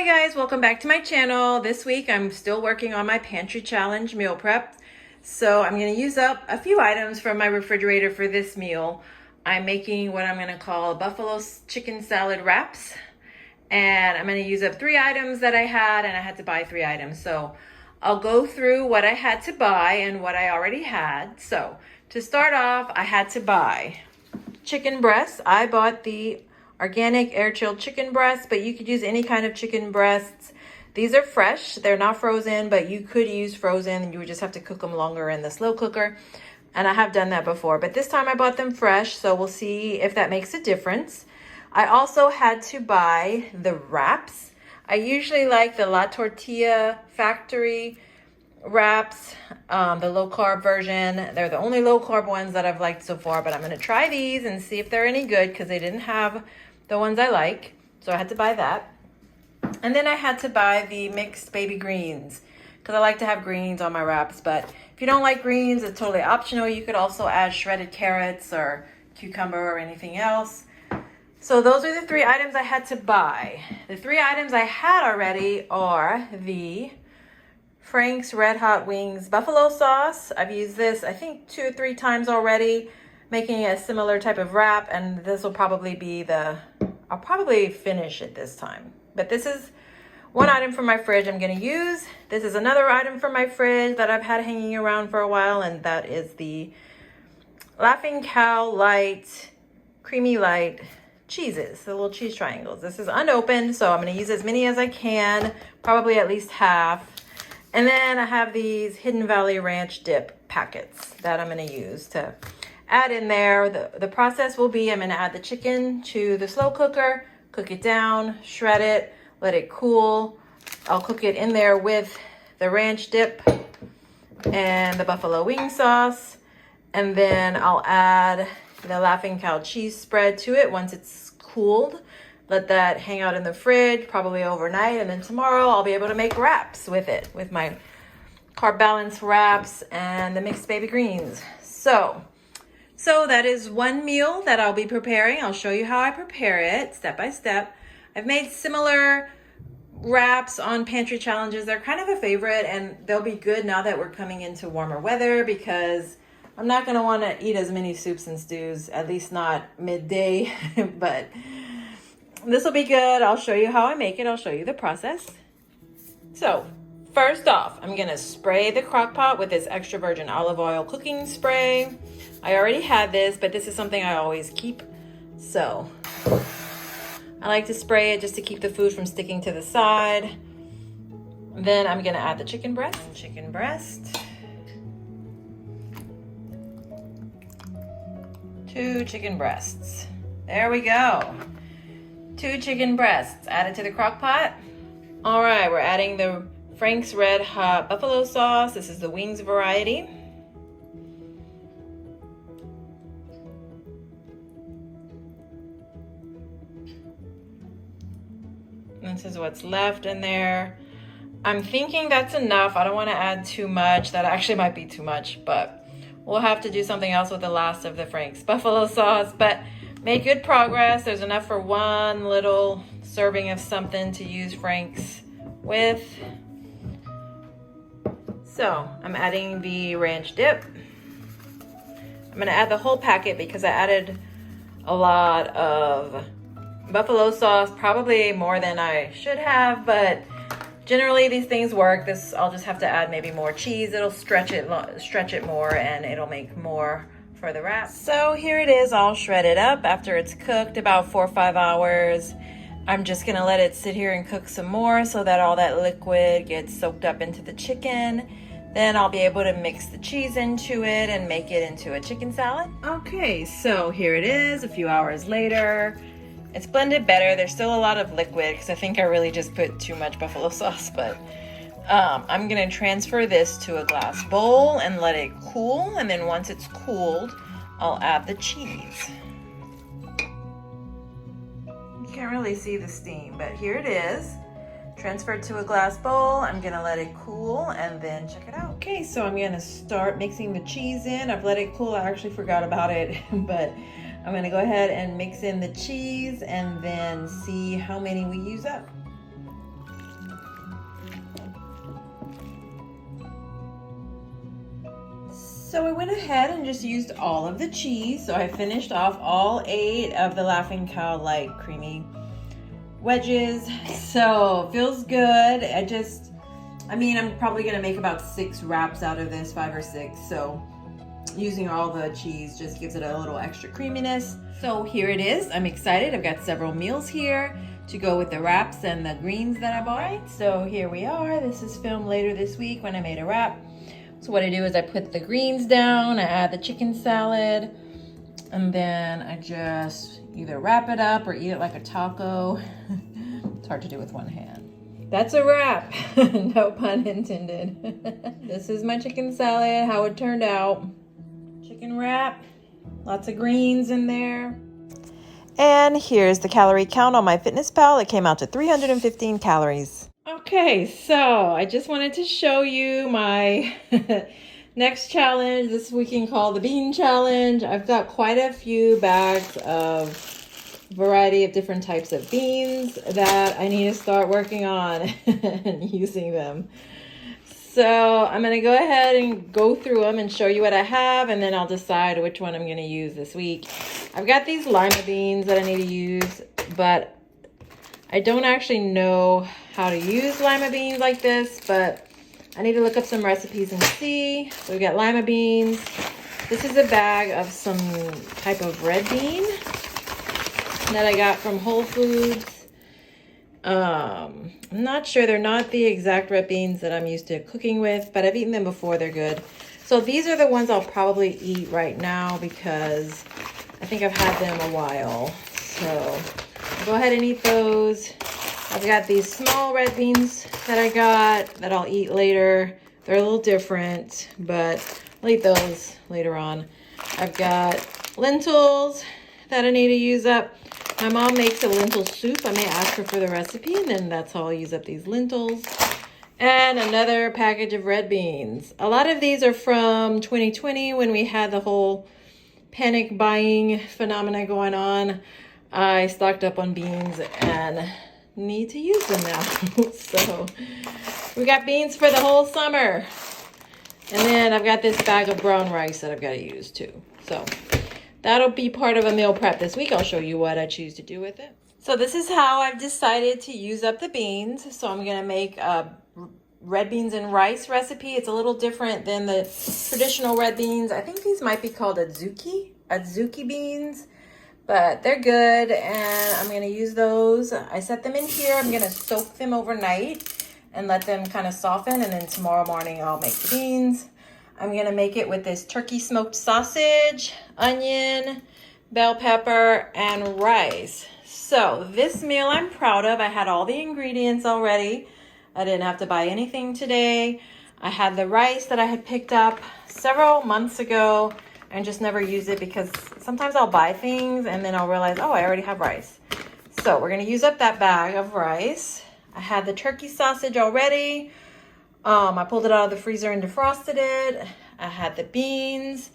Hi guys, welcome back to my channel. This week I'm still working on my pantry challenge meal prep. So I'm going to use up a few items from my refrigerator for this meal. I'm making what I'm going to call buffalo chicken salad wraps. And I'm going to use up 3 items that I had, and I had to buy 3 items. So I'll go through what I had to buy and what I already had. So to start off, I had to buy chicken breasts. I bought the organic air chilled chicken breasts, but you could use any kind of chicken breasts. These are fresh. They're not frozen, but you could use frozen. You would just have to cook them longer in the slow cooker. And I have done that before, but this time I bought them fresh, so we'll see if that makes a difference. I also had to buy the wraps. I usually like the La Tortilla factory wraps, the low carb version. They're the only low carb ones that I've liked so far, but I'm going to try these and see if they're any good because they didn't have the ones I like. So I had to buy that. And then I had to buy the mixed baby greens because I like to have greens on my wraps. But if you don't like greens, it's totally optional. You could also add shredded carrots or cucumber or anything else. So those are the 3 items I had to buy. The 3 items I had already are the Frank's Red Hot Wings buffalo sauce. I've used this I think 2 or 3 times already, making a similar type of wrap, and this will probably be I'll probably finish it this time. But this is one item from my fridge I'm going to use. This is another item from my fridge that I've had hanging around for a while, and that is the Laughing Cow Light Creamy Light cheeses, the little cheese triangles. This is unopened, so I'm going to use as many as I can, probably at least half. And then I have these Hidden Valley Ranch dip packets that I'm going to use to add in there. The process will be I'm going to add the chicken to the slow cooker, cook it down, shred it, let it cool. I'll cook it in there with the ranch dip and the buffalo wing sauce. And then I'll add the Laughing Cow cheese spread to it once it's cooled. Let that hang out in the fridge, probably overnight. And then tomorrow I'll be able to make wraps with it, with my carb balance wraps and the mixed baby greens. So that is one meal that I'll be preparing. I'll show you how I prepare it step by step. I've made similar wraps on pantry challenges. They're kind of a favorite, and they'll be good now that we're coming into warmer weather because I'm not going to want to eat as many soups and stews, at least not midday, but this will be good. I'll show you how I make it. I'll show you the process. So first off, I'm going to spray the crock pot with this extra virgin olive oil cooking spray. I already had this, but this is something I always keep. So I like to spray it just to keep the food from sticking to the side. Then I'm going to add the chicken breast. 2 chicken breasts. There we go. 2 chicken breasts added to the crock pot. All right, we're adding the Frank's Red Hot buffalo sauce. This is the wings variety. This is what's left in there. I'm thinking that's enough. I don't want to add too much. That actually might be too much, but we'll have to do something else with the last of the Frank's buffalo sauce. But made good progress. There's enough for one little serving of something to use Frank's with. So I'm adding the ranch dip. I'm going to add the whole packet because I added a lot of buffalo sauce, probably more than I should have, but generally these things work. I'll just have to add maybe more cheese. It'll stretch it more, and it'll make more for the wrap. So here it is, all shredded up after it's cooked about 4 or 5 hours. I'm just gonna let it sit here and cook some more so that all that liquid gets soaked up into the chicken. Then I'll be able to mix the cheese into it and make it into a chicken salad. Okay, so here it is a few hours later. It's blended better. There's still a lot of liquid because I think I really just put too much buffalo sauce, but I'm gonna transfer this to a glass bowl and let it cool. And then once it's cooled, I'll add the cheese. You can't really see the steam, but here it is. Transferred to a glass bowl. I'm gonna let it cool and then check it out. Okay, so I'm gonna start mixing the cheese in. I've let it cool. I actually forgot about it, but I'm gonna go ahead and mix in the cheese and then see how many we use up. So I went ahead and just used all of the cheese. So I finished off all 8 of the Laughing Cow Light Creamy wedges. So feels good. I'm probably gonna make about 6 wraps out of this, 5 or 6. So using all the cheese just gives it a little extra creaminess. So here it is. I'm excited. I've got several meals here to go with the wraps and the greens that I bought. So here we are. This is filmed later this week when I made a wrap. So what I do is I put the greens down, I add the chicken salad, and then I just either wrap it up or eat it like a taco. It's hard to do with one hand. That's a wrap. No pun intended. This is my chicken salad, how it turned out. Chicken wrap, lots of greens in there. And here's the calorie count on my MyFitnessPal. It came out to 315 calories. Okay, so I just wanted to show you my next challenge. This we can call the bean challenge. I've got quite a few bags of variety of different types of beans that I need to start working on and using them. So I'm going to go ahead and go through them and show you what I have, and then I'll decide which one I'm going to use this week. I've got these lima beans that I need to use, but I don't actually know how to use lima beans like this, but I need to look up some recipes and see. So we've got lima beans. This is a bag of some type of red bean that I got from Whole Foods. I'm not sure. They're not the exact red beans that I'm used to cooking with, but I've eaten them before. They're good. So these are the ones I'll probably eat right now because I think I've had them a while. So I'll go ahead and eat those. I've got these small red beans that I got that I'll eat later. They're a little different, but I'll eat those later on. I've got lentils that I need to use up. My mom makes a lentil soup. I may ask her for the recipe, and then that's how I'll use up these lentils. And another package of red beans. A lot of these are from 2020 when we had the whole panic buying phenomena going on. I stocked up on beans and need to use them now. So we got beans for the whole summer. And then I've got this bag of brown rice that I've got to use too. So that'll be part of a meal prep this week. I'll show you what I choose to do with it. So this is how I've decided to use up the beans. So I'm going to make a red beans and rice recipe. It's a little different than the traditional red beans. I think these might be called adzuki beans, but they're good. And I'm going to use those. I set them in here. I'm going to soak them overnight and let them kind of soften. And then tomorrow morning I'll make the beans. I'm going to make it with this turkey smoked sausage, onion, bell pepper, and rice. So this meal I'm proud of. I had all the ingredients already. I didn't have to buy anything today. I had the rice that I had picked up several months ago and just never use it because sometimes I'll buy things and then I'll realize, oh, I already have rice. So we're going to use up that bag of rice. I had the turkey sausage already. I pulled it out of the freezer and defrosted it. I had the beans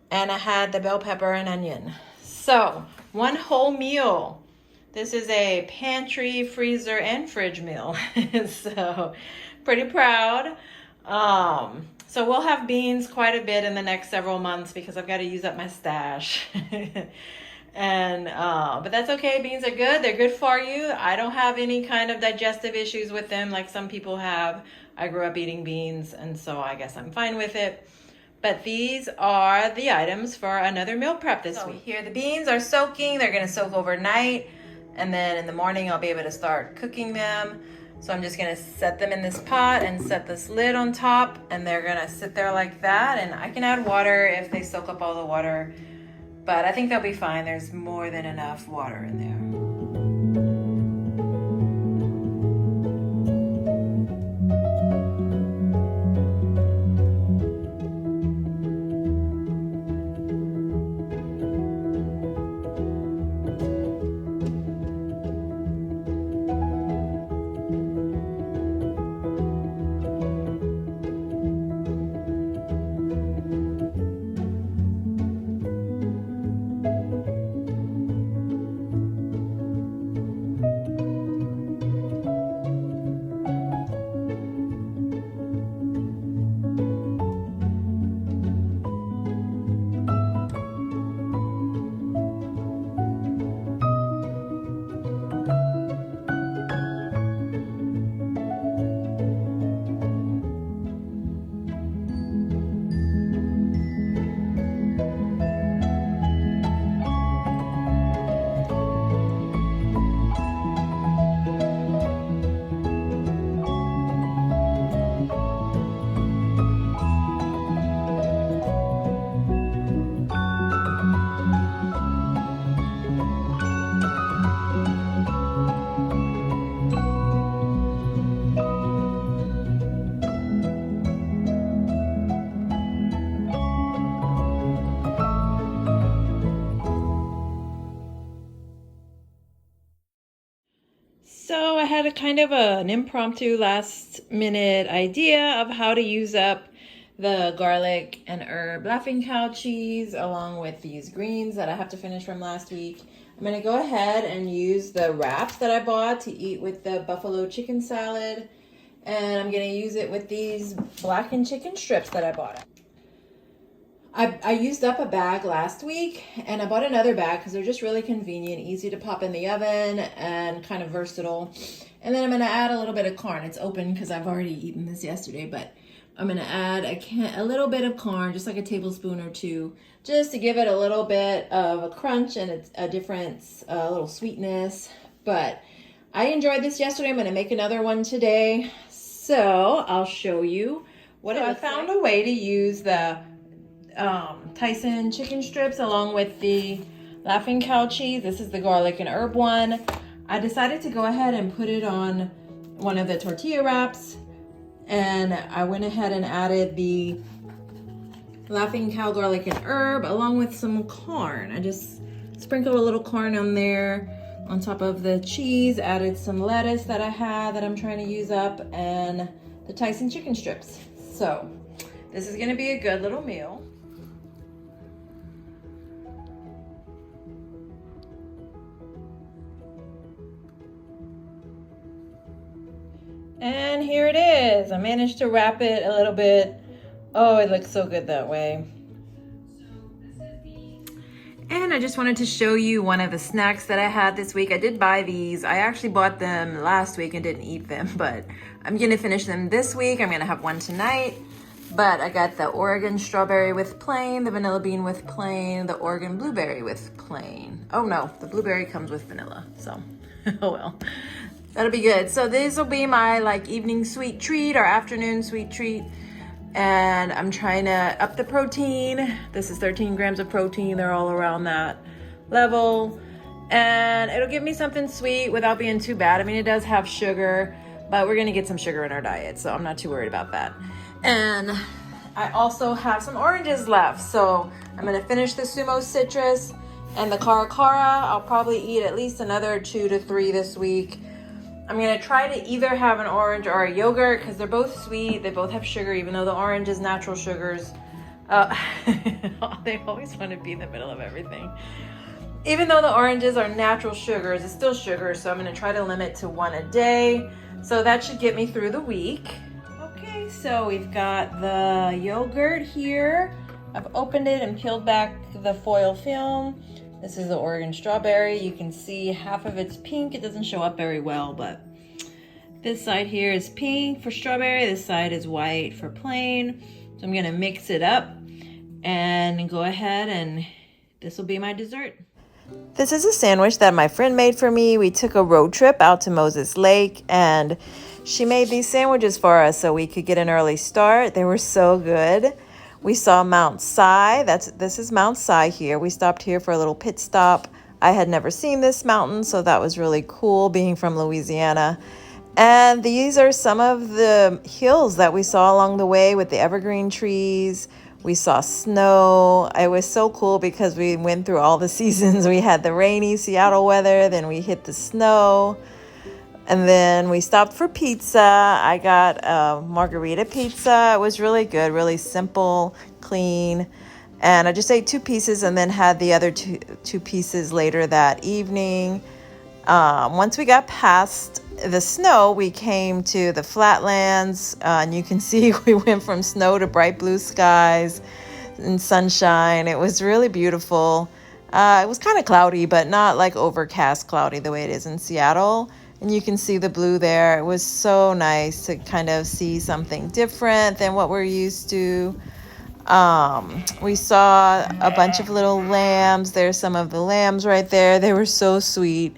and I had the bell pepper and onion. So one whole meal. This is a pantry, freezer, and fridge meal. So pretty proud. So we'll have beans quite a bit in the next several months because I've got to use up my stash. But that's okay. Beans are good. They're good for you. I don't have any kind of digestive issues with them like some people have. I grew up eating beans, and so I guess I'm fine with it. But these are the items for another meal prep this week. Here the beans are soaking. They're going to soak overnight, and then in the morning I'll be able to start cooking them. So I'm just going to set them in this pot and set this lid on top, and they're going to sit there like that. And I can add water if they soak up all the water, but I think they'll be fine. There's more than enough water in there. had a kind of an impromptu last minute idea of how to use up the garlic and herb laughing cow cheese along with these greens that I have to finish from last week. I'm going to go ahead and use the wraps that I bought to eat with the buffalo chicken salad. And I'm going to use it with these blackened chicken strips that I bought. I used up a bag last week and I bought another bag because they're just really convenient, easy to pop in the oven and kind of versatile. And then I'm going to add a little bit of corn. It's open because I've already eaten this yesterday, but I'm going to add a little bit of corn, just like a tablespoon or two, just to give it a little bit of a crunch and a difference, a little sweetness. But I enjoyed this yesterday. I'm going to make another one today. So I'll show you what I found a way to use the Tyson chicken strips along with the laughing cow cheese. This is the garlic and herb one. I decided to go ahead and put it on one of the tortilla wraps, and I went ahead and added the laughing cow garlic and herb along with some corn. I just sprinkled a little corn on there on top of the cheese, added some lettuce that I had that I'm trying to use up, and the Tyson chicken strips. So this is gonna be a good little meal. And here it is. I managed to wrap it a little bit. Oh, it looks so good that way. And I just wanted to show you one of the snacks that I had this week. I did buy these. I actually bought them last week and didn't eat them, but I'm gonna finish them this week. I'm gonna have one tonight. But I got the Oregon strawberry with plain, the vanilla bean with plain, the Oregon blueberry with plain. Oh no, the blueberry comes with vanilla, so oh well. That'll be good. So these will be my like evening sweet treat or afternoon sweet treat. And I'm trying to up the protein. This is 13 grams of protein. They're all around that level. And it'll give me something sweet without being too bad. I mean, it does have sugar, but we're gonna get some sugar in our diet, so I'm not too worried about that. And I also have some oranges left. So I'm gonna finish the Sumo Citrus and the Cara Cara. I'll probably eat at least another 2 to 3 this week. I'm gonna try to either have an orange or a yogurt because they're both sweet. They both have sugar, even though the orange is natural sugars. They always want to be in the middle of everything. Even though the oranges are natural sugars, it's still sugar, so I'm gonna try to limit to 1 a day. So that should get me through the week. Okay, so we've got the yogurt here. I've opened it and peeled back the foil film. This is the Oregon strawberry. You can see half of it's pink. It doesn't show up very well, but this side here is pink for strawberry. This side is white for plain. So I'm gonna mix it up and go ahead, and this will be my dessert. This is a sandwich that my friend made for me. We took a road trip out to Moses Lake and she made these sandwiches for us so we could get an early start. They were so good. We saw Mount Si. This is Mount Si here. We stopped here for a little pit stop. I had never seen this mountain, so that was really cool being from Louisiana. And these are some of the hills that we saw along the way with the evergreen trees. We saw snow. It was so cool because we went through all the seasons. We had the rainy Seattle weather, then we hit the snow. And then we stopped for pizza. I got a margarita pizza. It was really good, really simple, clean. And I just ate 2 pieces and then had the other two pieces later that evening. Once we got past the snow, we came to the flatlands. And you can see we went from snow to bright blue skies and sunshine. It was really beautiful. It was kind of cloudy, but not like overcast cloudy the way it is in Seattle. And you can see the blue there. It was so nice to kind of see something different than what we're used to. We saw a bunch of little lambs. There's some of the lambs right there. They were so sweet.